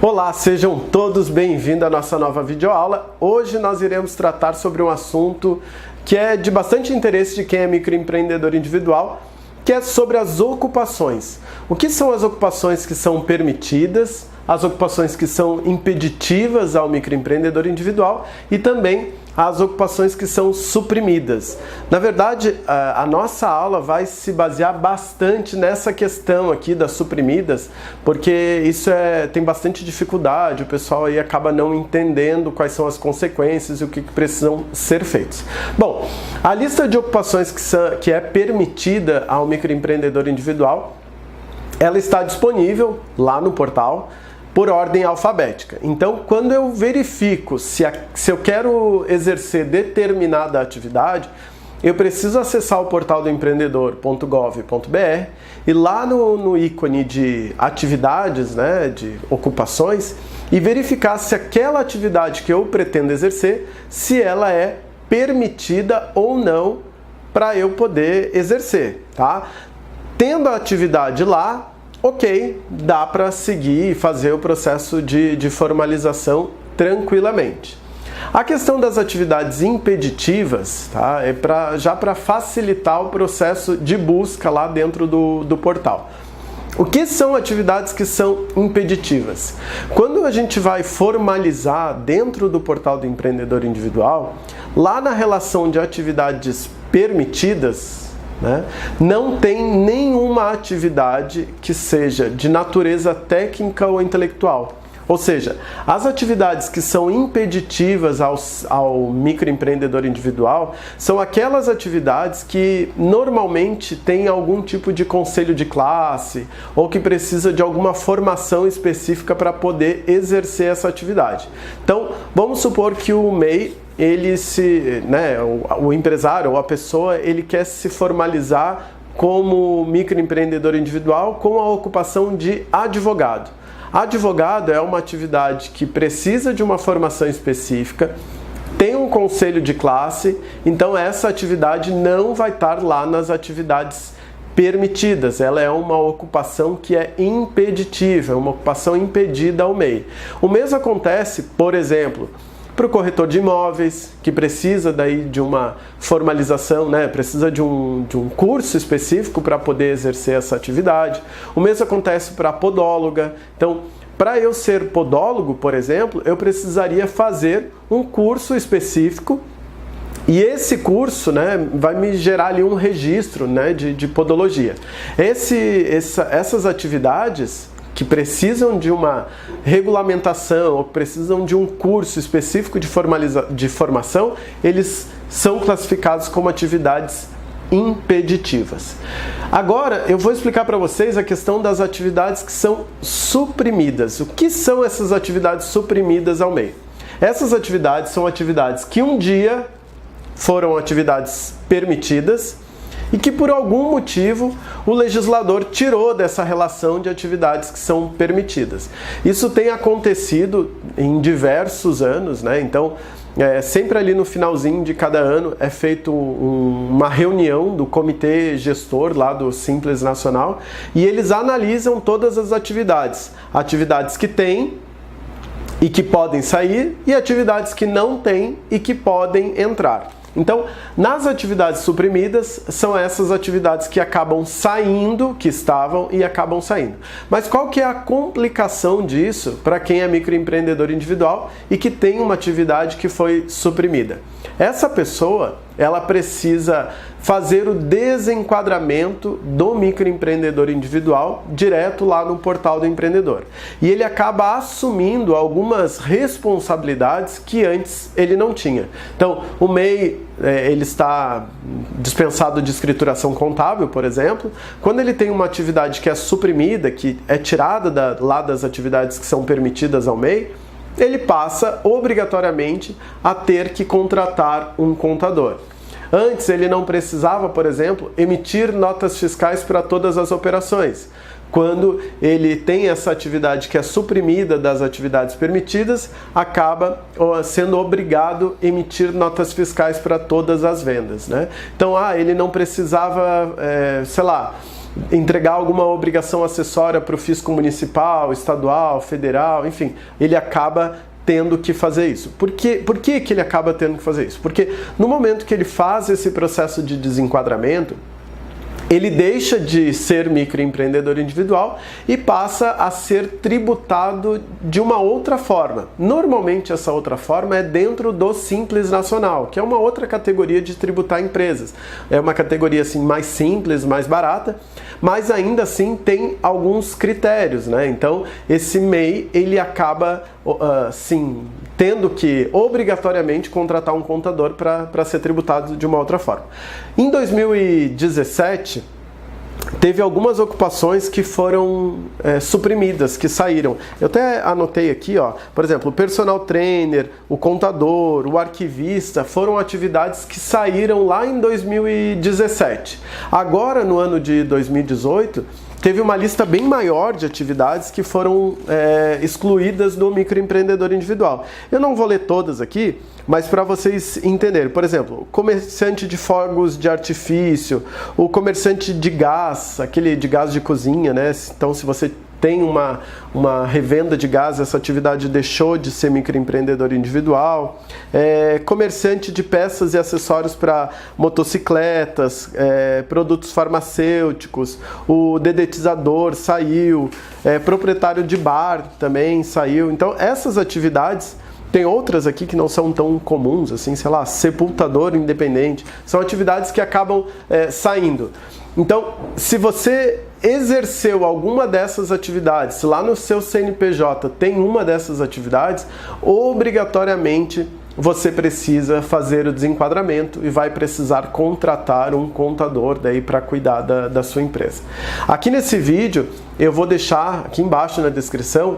Olá, sejam todos bem-vindos à nossa nova videoaula. Hoje nós iremos tratar sobre um assunto que é de bastante interesse de quem é microempreendedor individual, que é sobre as ocupações. O que são as ocupações que são permitidas, as ocupações que são impeditivas ao microempreendedor individual e também as ocupações que são suprimidas. Na verdade, a nossa aula vai se basear bastante nessa questão aqui das suprimidas, porque isso tem bastante dificuldade, o pessoal aí acaba não entendendo quais são as consequências e o que precisam ser feitos. Bom, a lista de ocupações que é permitida ao microempreendedor individual, ela está disponível lá no portal, por ordem alfabética. Então, quando eu verifico se eu quero exercer determinada atividade, eu preciso acessar o portal do empreendedor.gov.br e lá no ícone de atividades, de ocupações, e verificar se aquela atividade que eu pretendo exercer, se ela é permitida ou não para eu poder exercer, tá? Tendo a atividade lá, ok, dá para seguir e fazer o processo de formalização tranquilamente. A questão das atividades impeditivas, tá, é já para facilitar o processo de busca lá dentro do portal. O que são atividades que são impeditivas? Quando a gente vai formalizar dentro do portal do empreendedor individual, lá na relação de atividades permitidas, não tem nenhuma atividade que seja de natureza técnica ou intelectual. Ou seja, as atividades que são impeditivas ao microempreendedor individual são aquelas atividades que normalmente têm algum tipo de conselho de classe ou que precisa de alguma formação específica para poder exercer essa atividade. Então, vamos supor que o MEI, o empresário ou a pessoa, ele quer se formalizar como microempreendedor individual com a ocupação de advogado. Advogado é uma atividade que precisa de uma formação específica, tem um conselho de classe, então essa atividade não vai estar lá nas atividades permitidas, ela é uma ocupação que é impeditiva, uma ocupação impedida ao MEI. O mesmo acontece, por exemplo, para o corretor de imóveis, que precisa daí de uma formalização, precisa de um curso específico para poder exercer essa atividade. O mesmo acontece para a podóloga. Então, para eu ser podólogo, por exemplo, eu precisaria fazer um curso específico e esse curso vai me gerar ali um registro de podologia. Essas atividades que precisam de uma regulamentação ou precisam de um curso específico de formação, eles são classificados como atividades impeditivas. Agora, eu vou explicar para vocês a questão das atividades que são suprimidas. O que são essas atividades suprimidas ao MEI? Essas atividades são atividades que um dia foram atividades permitidas e que por algum motivo o legislador tirou dessa relação de atividades que são permitidas. Isso tem acontecido em diversos anos, Então, sempre ali no finalzinho de cada ano é feito uma reunião do comitê gestor lá do Simples Nacional e eles analisam todas as atividades que têm e que podem sair e atividades que não têm e que podem entrar. Então, nas atividades suprimidas, são essas atividades que acabam saindo, que estavam e acabam saindo. Mas qual que é a complicação disso para quem é microempreendedor individual e que tem uma atividade que foi suprimida? Essa pessoa, ela precisa fazer o desenquadramento do microempreendedor individual direto lá no portal do empreendedor. E ele acaba assumindo algumas responsabilidades que antes ele não tinha. Então, o MEI, ele está dispensado de escrituração contábil, por exemplo. Quando ele tem uma atividade que é suprimida, que é tirada lá das atividades que são permitidas ao MEI, ele passa obrigatoriamente a ter que contratar um contador. Antes ele não precisava, por exemplo, emitir notas fiscais para todas as operações. Quando ele tem essa atividade que é suprimida das atividades permitidas, acaba sendo obrigado a emitir notas fiscais para todas as vendas, Então, ele não precisava, entregar alguma obrigação acessória para o fisco municipal, estadual, federal, enfim, ele acaba tendo que fazer isso. Por que ele acaba tendo que fazer isso? Porque no momento que ele faz esse processo de desenquadramento, ele deixa de ser microempreendedor individual e passa a ser tributado de uma outra forma. Normalmente essa outra forma é dentro do Simples Nacional, que é uma outra categoria de tributar empresas. É uma categoria assim mais simples, mais barata, mas ainda assim tem alguns critérios, né? Então esse MEI ele acaba tendo que obrigatoriamente contratar um contador para ser tributado de uma outra forma. Em 2017, teve algumas ocupações que foram suprimidas, que saíram. Eu até anotei aqui, ó, por exemplo, o personal trainer, o contador, o arquivista, foram atividades que saíram lá em 2017. Agora, no ano de 2018, teve uma lista bem maior de atividades que foram excluídas do microempreendedor individual. Eu não vou ler todas aqui, mas para vocês entenderem. Por exemplo, o comerciante de fogos de artifício, o comerciante de gás, aquele de gás de cozinha, né? Então, se você tem uma revenda de gás, essa atividade deixou de ser microempreendedor individual. Comerciante de peças e acessórios para motocicletas, produtos farmacêuticos, o dedetizador saiu, proprietário de bar também saiu. Então essas atividades, tem outras aqui que não são tão comuns, assim, sei lá, sepultador independente, são atividades que acabam saindo. Então, se você exerceu alguma dessas atividades, se lá no seu CNPJ tem uma dessas atividades, obrigatoriamente você precisa fazer o desenquadramento e vai precisar contratar um contador daí para cuidar da sua empresa. Aqui nesse vídeo, eu vou deixar aqui embaixo na descrição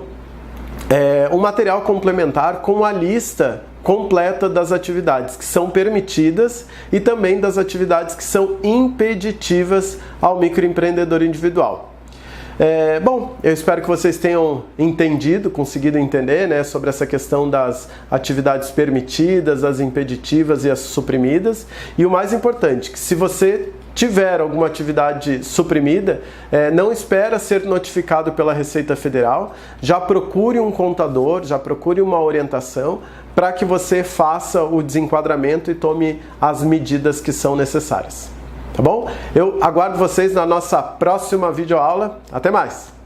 um material complementar com a lista completa das atividades que são permitidas e também das atividades que são impeditivas ao microempreendedor individual. Bom, eu espero que vocês tenham entendido, conseguido entender, né, sobre essa questão das atividades permitidas, as impeditivas e as suprimidas. E o mais importante, que se você tiver alguma atividade suprimida, não espera ser notificado pela Receita Federal, já procure um contador, já procure uma orientação para que você faça o desenquadramento e tome as medidas que são necessárias. Tá bom? Eu aguardo vocês na nossa próxima videoaula. Até mais!